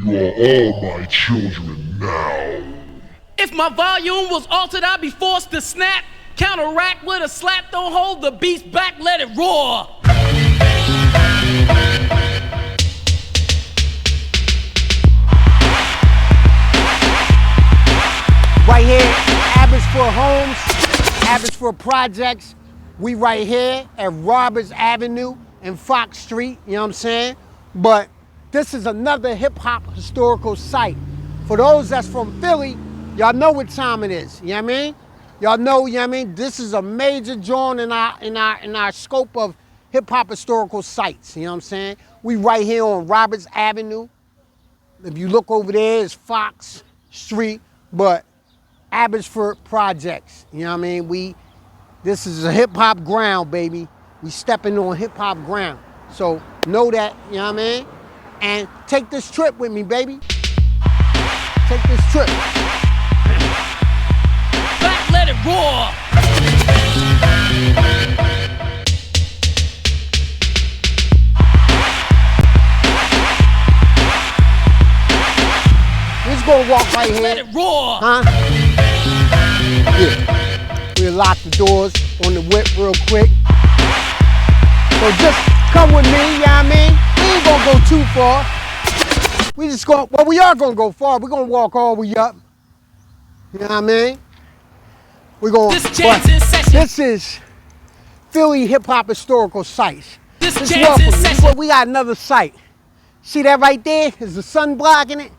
You are all my children now. If my volume was altered, I'd be forced to snap. Counteract with a slap, don't hold the beast back, let it roar. Right here, Abbotsford Homes, Abbotsford Projects. We right here at Roberts Avenue and Fox Street, you know what I'm saying? But this is another hip-hop historical site. For those that's from Philly, y'all know what time it is, you know what I mean? Y'all know, you know what I mean? This is a major joint in our scope of hip-hop historical sites, you know what I'm saying? We right here on Roberts Avenue. If you look over there, it's Fox Street, but Abbotsford Projects, you know what I mean? This is a hip-hop ground, baby. We stepping on hip-hop ground. So know that, you know what I mean? And take this trip with me, baby. Take this trip. Back, let it roar. We're just gonna walk right here. Let it roar. Huh? Yeah. We'll lock the doors on the whip real quick. So just come with me, you know what I mean? We ain't gonna go too far. We just gonna, well, we are gonna go far. We're gonna walk all the way up. You know what I mean? We're gonna, this is Philly Hip Hop Historical Sites. This We got another site. See that right there? Is the sun blocking it?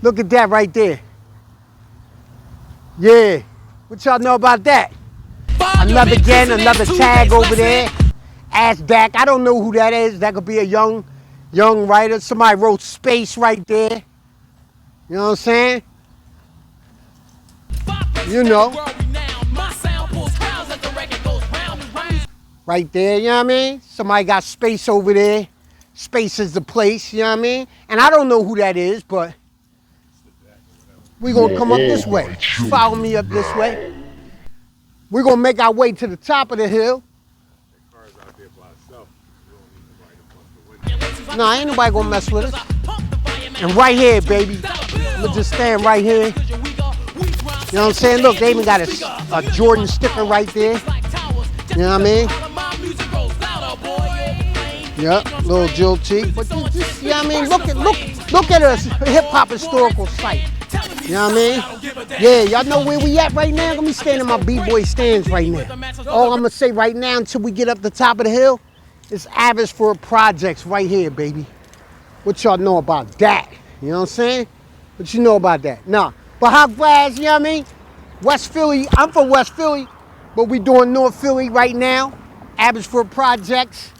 Look at that right there. Yeah. What y'all know about that? Another tag over there. Ask Dak. I don't know who that is. That could be a young writer. Somebody wrote Space right there. You know what I'm saying? You know. Right there, you know what I mean? Somebody got Space over there. Space is the place, you know what I mean? And I don't know who that is, but we're gonna come up this way. Follow me up this way. We're gonna make our way to the top of the hill. No, ain't nobody gonna mess with us. And right here, baby, I'm gonna just stand right here. You know what I'm saying? Look, they even got a Jordan sticker right there. You know what I mean? Yep, little Jill T. But just, you know what I mean? Look at a hip-hop historical site. You know what I mean? Yeah, y'all know where we at right now? Let me stand in my B-boy stands right now. All I'm gonna say right now until we get up the top of the hill, it's Abbotsford Projects right here, baby. What y'all know about that? You know what I'm saying? What you know about that? Nah, but how glad, you know what I mean? West Philly, I'm from West Philly, but we doing North Philly right now. Abbotsford Projects.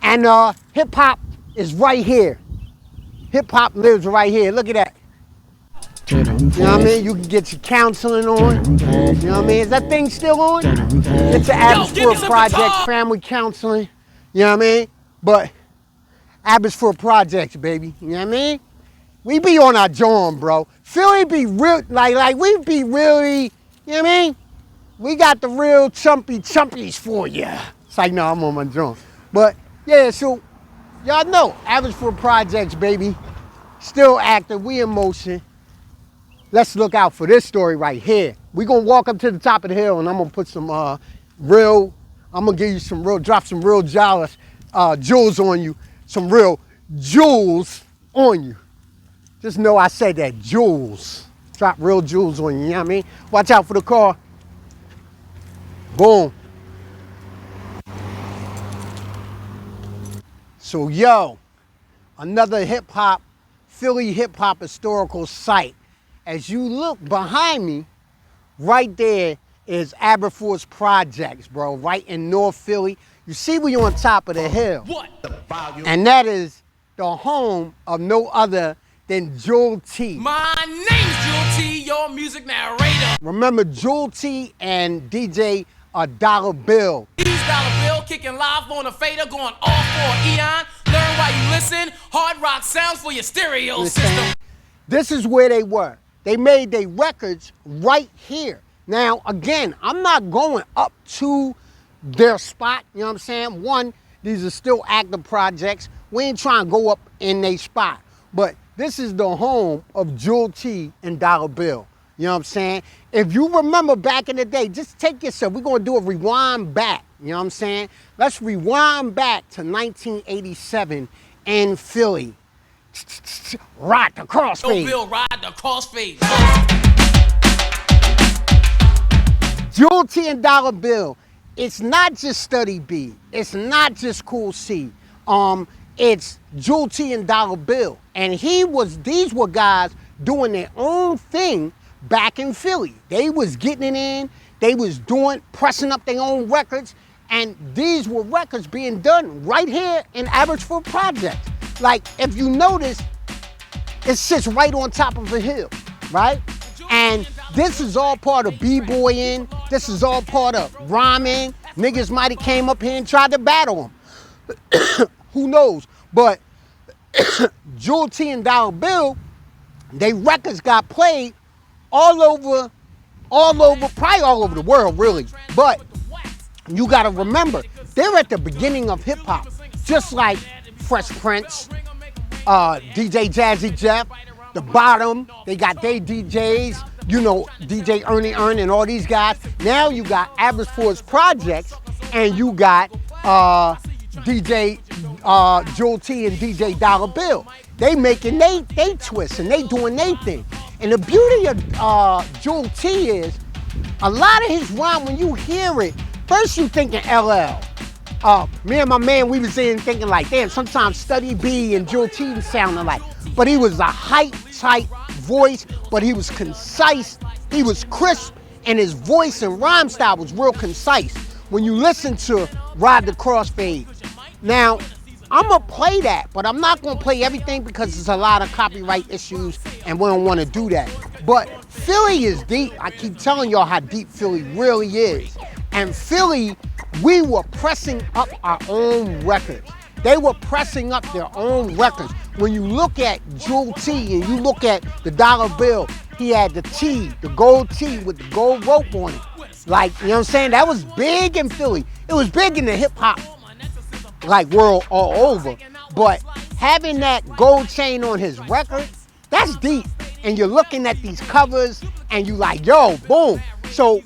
And hip hop is right here. Hip hop lives right here. Look at that. You know what I mean? You can get your counseling on. You know what I mean? Is that thing still on? It's the Abbotsford Projects family counseling. You know what I mean? But Abbotsford Projects, baby. You know what I mean? We be on our jawn, bro. Philly be real, like we be really, you know what I mean? We got the real chumpies for you. It's like, no, I'm on my jawn. But yeah, so y'all know, Abbotsford Projects, baby. Still active, we in motion. Let's look out for this story right here. We gonna walk up to the top of the hill and I'm gonna put some I'm gonna give you some real, drop some real jewels on you. Some real jewels on you. Just know I said that, jewels. Drop real jewels on you, you know what I mean? Watch out for the car. Boom. So yo, another Philly hip hop historical site. As you look behind me, right there is Abbotsford Projects, bro, right in North Philly. You see we on top of the hill. What? And that is the home of no other than Jewel T. My name's Jewel T, your music narrator. Remember Jewel T and DJ Dollar Bill. He's Dollar Bill, kicking live on a fader, going all for Eon. Learn while you listen, hard rock sounds for your stereo system. This is where they were. They made their records right here. Now, again, I'm not going up to their spot, you know what I'm saying? One, these are still active projects. We ain't trying to go up in their spot. but this is the home of Jewel T and Dollar Bill. You know what I'm saying? If you remember back in the day, just take yourself, we're gonna do a rewind back. You know what I'm saying? Let's rewind back to 1987 in Philly. Ride the crossfade. Bill, ride the crossfade. Jewel T and Dollar Bill. It's not just Study B. It's not just Cool C. It's Jewel T and Dollar Bill. And these were guys doing their own thing back in Philly. They was getting it in. They was pressing up their own records. And these were records being done right here in Abbotsford Projects. Like, if you notice, it sits right on top of a hill, right? And this is all part of b-boying. This is all part of rhyming. Niggas might have came up here and tried to battle them. Who knows? But Jewel T and Dollar Bill, they records got played all over, probably all over the world, really. But you gotta remember, they're at the beginning of hip hop, just like Fresh Prince, DJ Jazzy Jeff, The Bottom. They got their DJs, you know, DJ Ernie Earn and all these guys. Now you got Abbotsford Projects, and you got DJ Jewel T and DJ Dollar Bill. They making they twists and they doing their thing. And the beauty of Jewel T is, a lot of his rhyme, when you hear it, first you thinking LL. Me and my man, we was in thinking like, damn, sometimes Study B and Jewel T sounded like. But he was a hype-type voice, but he was concise, he was crisp, and his voice and rhyme style was real concise. When you listen to Ride the Crossfade. Now, I'm gonna play that, but I'm not gonna play everything because there's a lot of copyright issues and we don't wanna do that. But Philly is deep. I keep telling y'all how deep Philly really is. And Philly, we were pressing up our own records. They were pressing up their own records. When you look at Jewel T and you look at the Dollar Bill, he had the T, the gold T with the gold rope on it. Like, you know what I'm saying? That was big in Philly. It was big in the hip hop, like, world all over. But having that gold chain on his record, that's deep. And you're looking at these covers and you like, yo, boom. So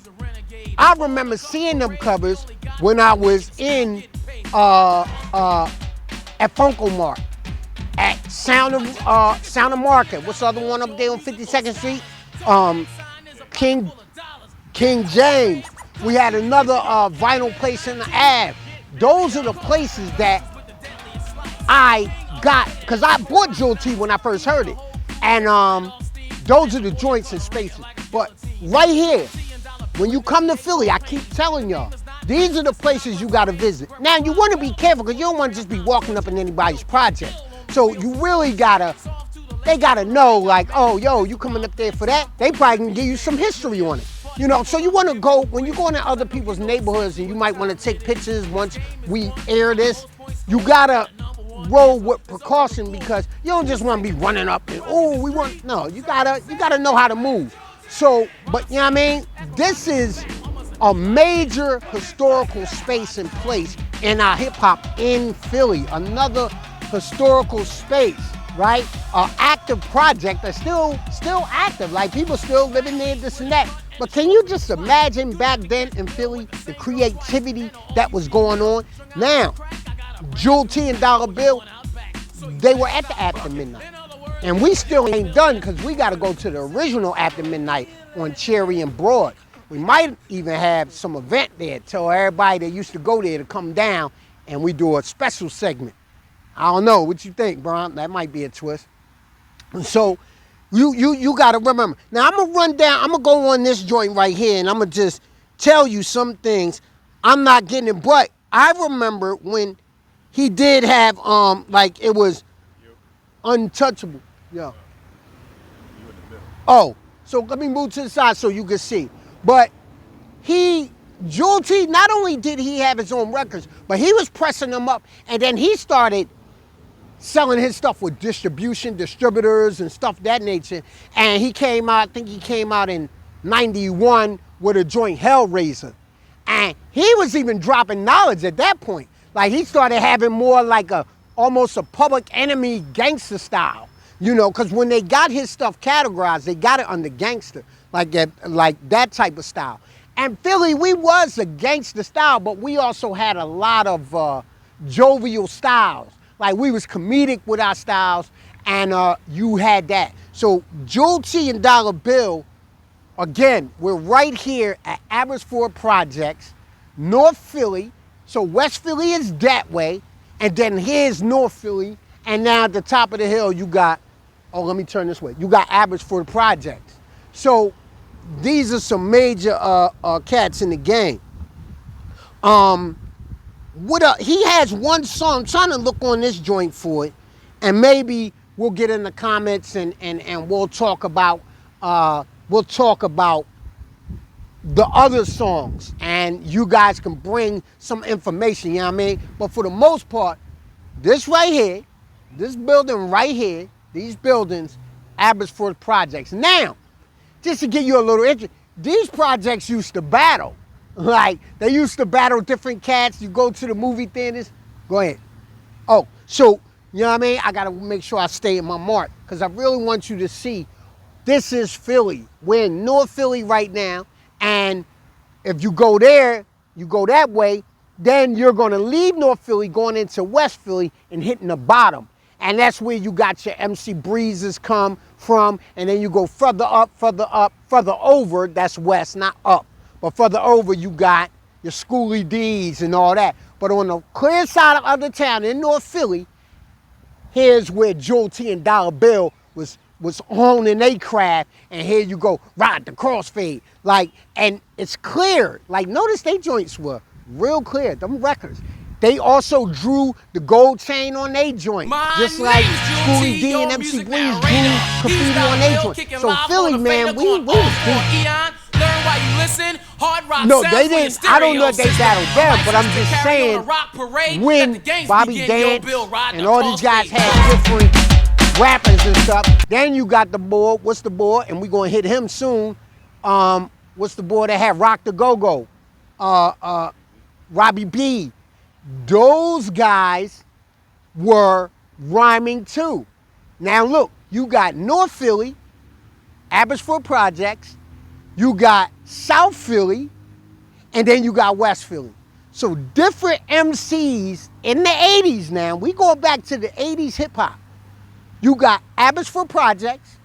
I remember seeing them covers when I was in at Funko Mart, at Sound of Market. What's the other one up there on 52nd Street? King James. We had another vinyl place in the Ave. Those are the places that I got, because I bought Jewel T when I first heard it. And those are the joints and spaces. But right here, when you come to Philly, I keep telling y'all, these are the places you gotta visit. Now, you wanna be careful, because you don't wanna just be walking up in anybody's project. So you really they gotta know, like, oh, yo, you coming up there for that? They probably can give you some history on it. You know, so you wanna go, when you go into other people's neighborhoods and you might wanna take pictures once we air this, you gotta roll with precaution, because you don't just wanna be running up and, no, you gotta know how to move. So, but you know what I mean? This is a major historical space and place in our hip hop in Philly. Another historical space, right? An active project that's still active. Like, people still living there, this and that. But can you just imagine back then in Philly, the creativity that was going on? Now, Jewel T and Dollar Bill, they were at the After Midnight. And we still ain't done, because we got to go to the original After Midnight on Cherry and Broad. We might even have some event there, tell everybody that used to go there to come down, and we do a special segment. I don't know, what you think, Bron? That might be a twist. And so you got to remember. Now, I'm going to run down, I'm going to go on this joint right here, and I'm going to just tell you some things. I'm not getting it, but I remember when he did have, like, it was Untouchable. Yeah. Oh, so let me move to the side so you can see. But Jewel T, not only did he have his own records, but he was pressing them up, and then he started selling his stuff with distributors and stuff of that nature. And he came out, I think he came out in 91 with a joint Hellraiser. And he was even dropping knowledge at that point. Like, he started having more like almost a Public Enemy gangster style. You know, because when they got his stuff categorized, they got it under gangster, like that type of style. And Philly, we was a gangster style, but we also had a lot of jovial styles. Like we was comedic with our styles, and you had that. So Jewel T and Dollar Bill, again, we're right here at Abbotsford Projects, North Philly. So West Philly is that way, and then here's North Philly, and now at the top of the hill you got, oh, let me turn this way. You got Abbotsford Projects. So these are some major cats in the game. He has one song. I'm trying to look on this joint for it, and maybe we'll get in the comments and we'll talk about the other songs, and you guys can bring some information. You know what I mean? But for the most part, this right here, this building right here, these buildings, Abbotsford Projects. Now, just to give you a little interest, these projects used to battle. Like, they used to battle different cats. You go to the movie theaters, go ahead. Oh, so, you know what I mean? I gotta make sure I stay in my mark, because I really want you to see, this is Philly. We're in North Philly right now, and if you go there, you go that way, then you're gonna leave North Philly, going into West Philly, and hitting the bottom. And that's where you got your MC Breezes come from, and then you go further up, further over, that's west, not up. But further over, you got your Schoolie D's and all that. But on the clear side of the town in North Philly, here's where Jewel T and Dollar Bill was honing their craft, and here you go, ride the crossfade. Like, and it's clear. Like, notice they joints were real clear, them records. They also drew the gold chain on their joint, just like Schoolie D and MC Breeze drew graffiti on their joint. So Philly, man, we was deep. No, they didn't. I don't know if they battled them, but I'm just saying, when Bobby Dance and all these guys had different rappers and stuff, then you got the boy, what's the boy, and we gonna hit him soon. What's the boy that had Rock the Go-Go? Robbie B. Those guys were rhyming too. Now look, you got North Philly, Abbotsford Projects, you got South Philly, and then you got West Philly. So different MCs in the 80s now, we go back to the 80s hip hop. You got Abbotsford Projects,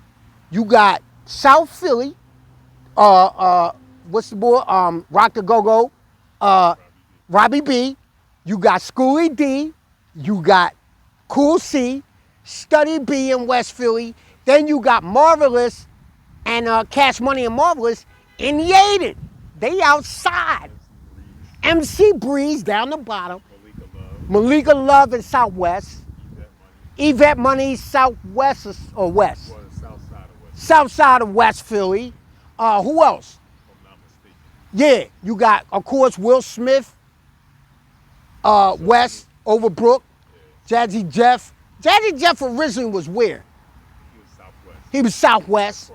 you got South Philly, what's the boy, Rock the Go-Go, Robbie B, you got Schoolie D, you got Cool C, Study B in West Philly, then you got Marvelous and Cash Money and Marvelous in Yaden. They outside. MC Breeze down the bottom. Malika Love in Southwest. Yvette Money Southwest or West? South side of West Philly. Who else? Yeah, you got, of course, Will Smith, West, Overbrook, Jazzy Jeff. Jazzy Jeff originally was where? He was Southwest.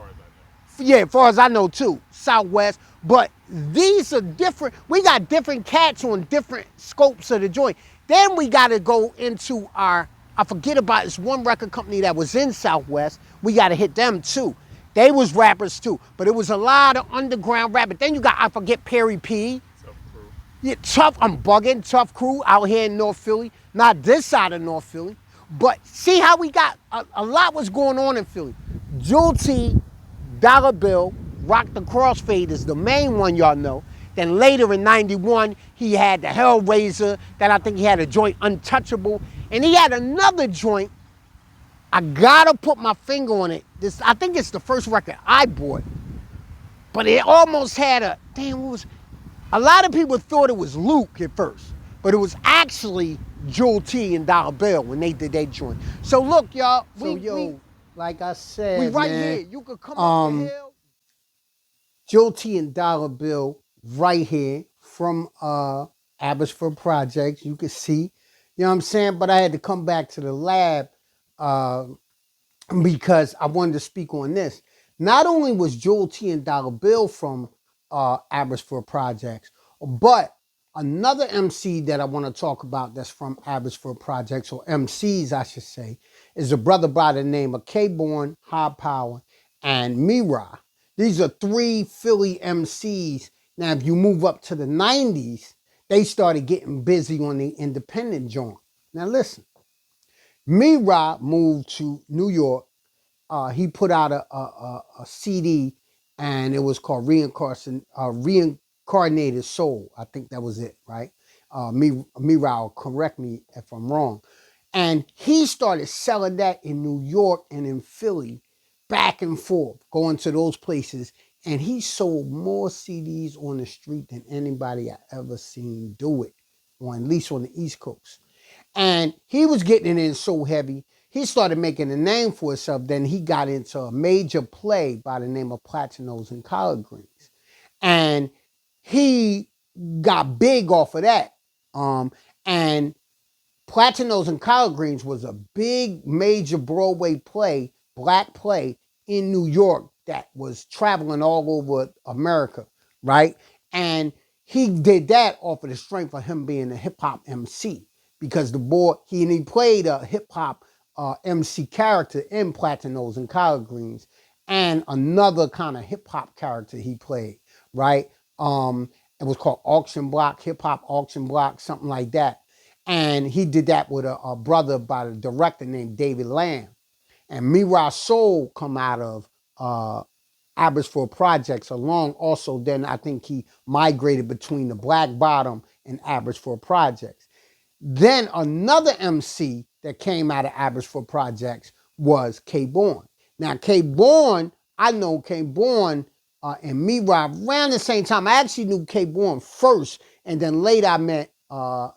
Yeah, as far as I know too, Southwest. But these are different. We got different cats on different scopes of the joint. Then we got to go into I forget about this one record company that was in Southwest. We got to hit them too. They was rappers too, but it was a lot of underground rapping. Then you got, I forget, Perry P. Yeah, I'm bugging, Tough Crew out here in North Philly. Not this side of North Philly. But see how we got, a lot was going on in Philly. Jewel T, Dollar Bill, Rock the Crossfade is the main one y'all know. Then later in 91, he had the Hellraiser, that I think he had a joint Untouchable. And he had another joint, I gotta put my finger on it. I think it's the first record I bought. But it almost had a lot of people thought it was Luke at first, but it was actually Jewel T and Dollar Bill when they did their joint. So look, y'all, like I said, we right here. You could come up the hill. Jewel T and Dollar Bill right here from Abbotsford Projects. You can see, you know what I'm saying? But I had to come back to the lab because I wanted to speak on this. Not only was Jewel T and Dollar Bill from Abbotsford Projects, but Another MC that I want to talk about that's from Abbotsford Projects, or MCs I should say, is a brother by the name of K-Born, High Power, and Mira. These are three Philly MCs. Now, if you move up to the 90s, they started getting busy on the independent joint. Now listen, Mira moved to New York. He put out a CD, and it was called Reincarnated Soul. I think that was it, right? Mira will correct me if I'm wrong. And he started selling that in New York and in Philly, back and forth, going to those places. And he sold more CDs on the street than anybody I ever seen do it, or at least on the East Coast. And he was getting it in so heavy, he started making a name for himself. Then he got into a major play by the name of Platinos and Collard Greens. And he got big off of that. And Platinos and Collard Greens was a big, major Broadway play, black play in New York that was traveling all over America, right? And he did that off of the strength of him being a hip hop MC, because the boy, he played a hip hop MC character in Platinos and Collard Greens, and another kind of hip hop character he played, right? It was called Auction Block, Hip Hop Auction Block, something like that. And he did that with a brother by the director named David Lamb. And Mira Soul come out of Abbotsford Projects along. Also, then I think he migrated between the Black Bottom and Abbotsford Projects. Then another MC that came out of Abbotsford Projects was K-Born. Now, K-Born, I know K-Born and Mira around the same time. I actually knew K-Born first, and then later I met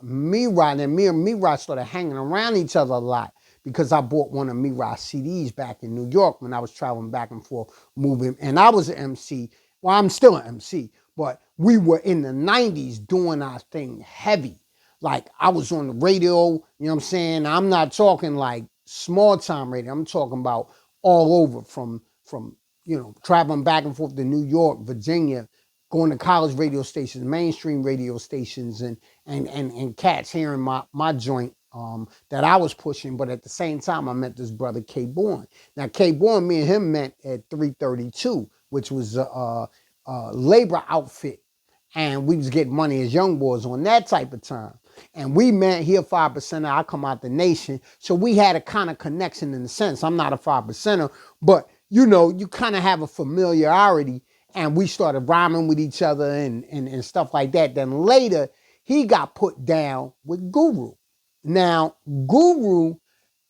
Mira, and then me and Mira started hanging around each other a lot because I bought one of Mira's CDs back in New York when I was traveling back and forth, moving. And I was an MC. Well, I'm still an MC, but we were in the 90s doing our thing heavy. Like, I was on the radio, you know what I'm saying? I'm not talking like small time radio. I'm talking about all over, from traveling back and forth to New York, Virginia, going to college radio stations, mainstream radio stations, and cats hearing my joint that I was pushing. But at the same time, I met this brother K-Born. Now, K-Born, me and him met at 332, which was a labor outfit. And we was getting money as young boys on that type of time. And we met, he a 5%er, I come out the nation. So we had a kind of connection in a sense. I'm not a 5%er, but you kind of have a familiarity. And we started rhyming with each other and stuff like that. Then later, he got put down with Guru. Now, Guru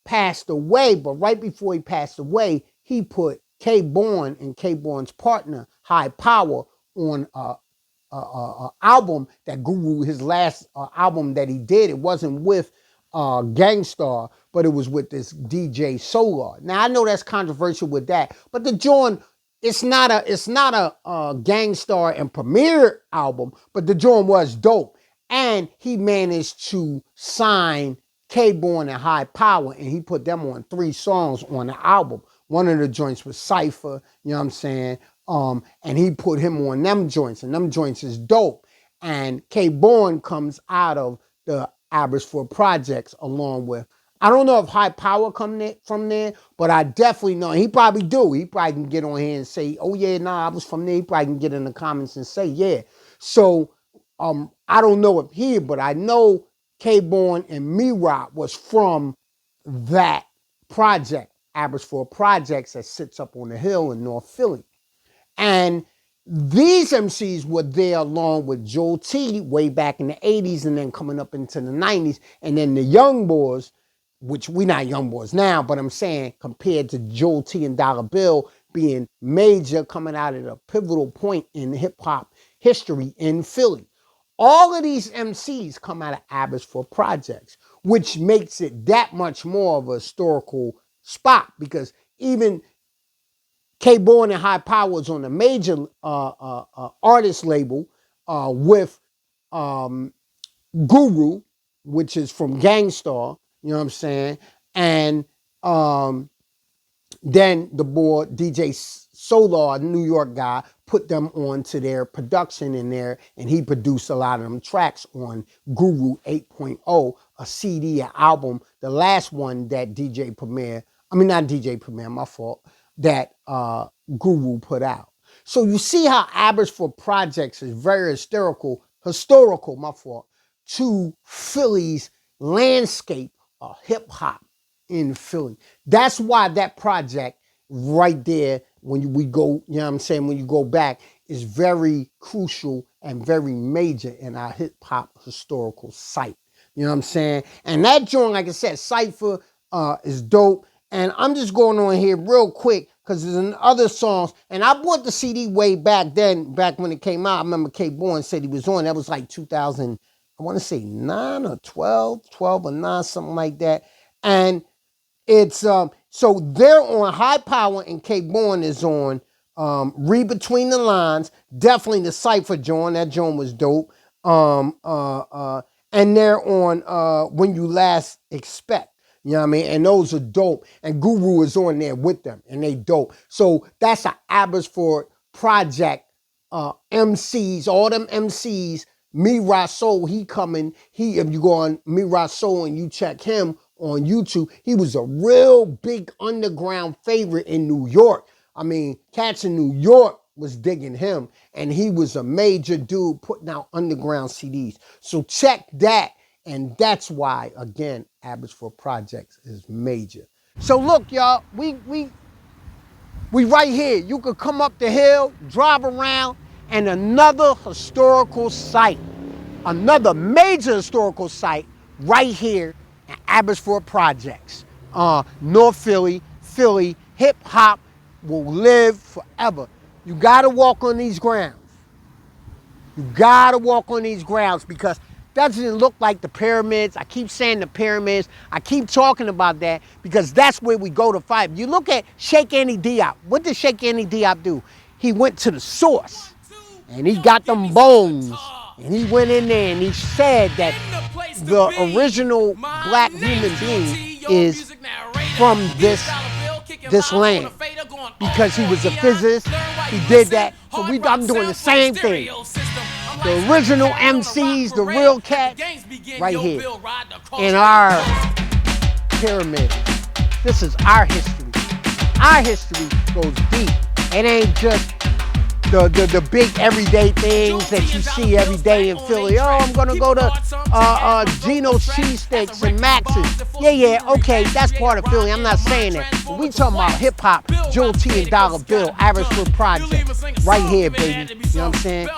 passed away, but right before he passed away, he put K-Born and K-Born's partner, High Power, on album that Guru, his last album that he did. It wasn't with Gangstar, but it was with this DJ Solar. Now, I know that's controversial with that, but the joint, it's not a Gangstar and Premier album, but the joint was dope. And he managed to sign K-Born and High Power, and he put them on 3 songs on the album. One of the joints was Cypher, you know what I'm saying? And he put him on them joints, and them joints is dope. And K-Born comes out of the Abbotsford Projects along with, I don't know if High Power come from there, but I definitely know, he probably do. He probably can get on here and say, oh yeah, nah, I was from there. He probably can get in the comments and say, yeah. So, I don't know if here, but I know K-Born and Mira was from that project, Abbotsford Projects, that sits up on the hill in North Philly. And these MCs were there along with Joel T way back in the 80s and then coming up into the 90s. And then the young boys, which we not young boys now, but I'm saying compared to Joel T and Dollar Bill being major, coming out at a pivotal point in hip hop history in Philly. All of these MCs come out of Abbotsford Projects, which makes it that much more of a historical spot, because even K-Born and High Power was on a major artist label with Guru, which is from Gangstar, you know what I'm saying? And then the boy DJ Solar, a New York guy, put them onto their production in there, and he produced a lot of them tracks on Guru 8.0, a CD, an album, the last one that not DJ Premier, my fault, that Guru put out. So you see how Abbotsford Projects is very historical, my fault, to Philly's landscape of hip hop in Philly. That's why that project right there, when we go, you know what I'm saying, when you go back, is very crucial and very major in our hip hop historical site. You know what I'm saying? And that joint, like I said, Cypher is dope. And I'm just going on here real quick because there's other songs. And I bought the CD way back then, back when it came out. I remember K Bourne said he was on. That was like 2000, I want to say 9 or 12 or 9, something like that. And it's so they're on High Power, and K Bourne is on Read Between the Lines. Definitely the Cypher joint. That joint was dope. And they're on When You Last Expect. You know what I mean? And those are dope. And Guru is on there with them, and they dope. So that's an Abbotsford Project MCs, all them MCs. Me Soul, he coming. If you go on Me Soul and you check him on YouTube, he was a real big underground favorite in New York. I mean, cats in New York was digging him, and he was a major dude putting out underground CDs. So check that, and that's why, again, Abbotsford Projects is major. So look, y'all, we right here. You could come up the hill, drive around, and another historical site, another major historical site right here in Abbotsford Projects. North Philly, hip hop will live forever. You gotta walk on these grounds. You gotta walk on these grounds because that doesn't look like the pyramids. I keep saying the pyramids. I keep talking about that because that's where we go to fight. You look at Sheikh Andy Diop. What did Sheikh Andy Diop do? He went to the source and he got them bones and he went in there and he said that the original black human being is from this land because he was a physicist. He did that. So I'm doing the same thing. The original MCs, the real cats, right here in our pyramid. This is our history. Our history goes deep. It ain't just the big everyday things that you see every day in Philly. Oh, I'm gonna go to Gino's Cheesesteaks and Max's. Yeah, okay, that's part of Philly. I'm not saying that. But we talking about hip hop, Jewel T and Dollar Bill, Abbotsford Projects, right here, baby. You know what I'm saying?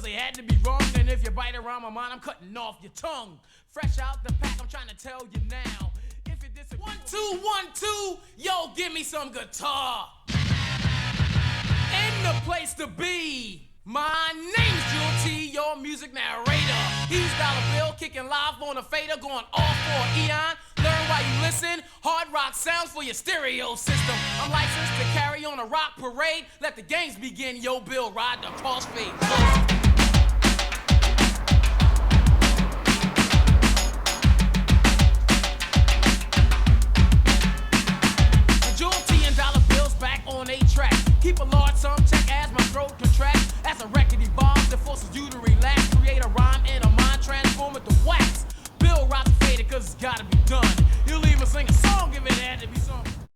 They had to be wrong, and if you bite around my mind, I'm cutting off your tongue. Fresh out the pack, I'm trying to tell you now. If you disagree, 1 2 1 2, yo, give me some guitar. In the place to be. My name's Jewel T, your music narrator. He's Dollar Bill, kicking live on a fader, going all for eon. Learn while you listen, hard rock sounds for your stereo system. I'm licensed to carry on a rock parade. Let the games begin, yo, Bill, ride the crossfade. Keep a large sum check as my throat contracts. As a record evolves, it forces you to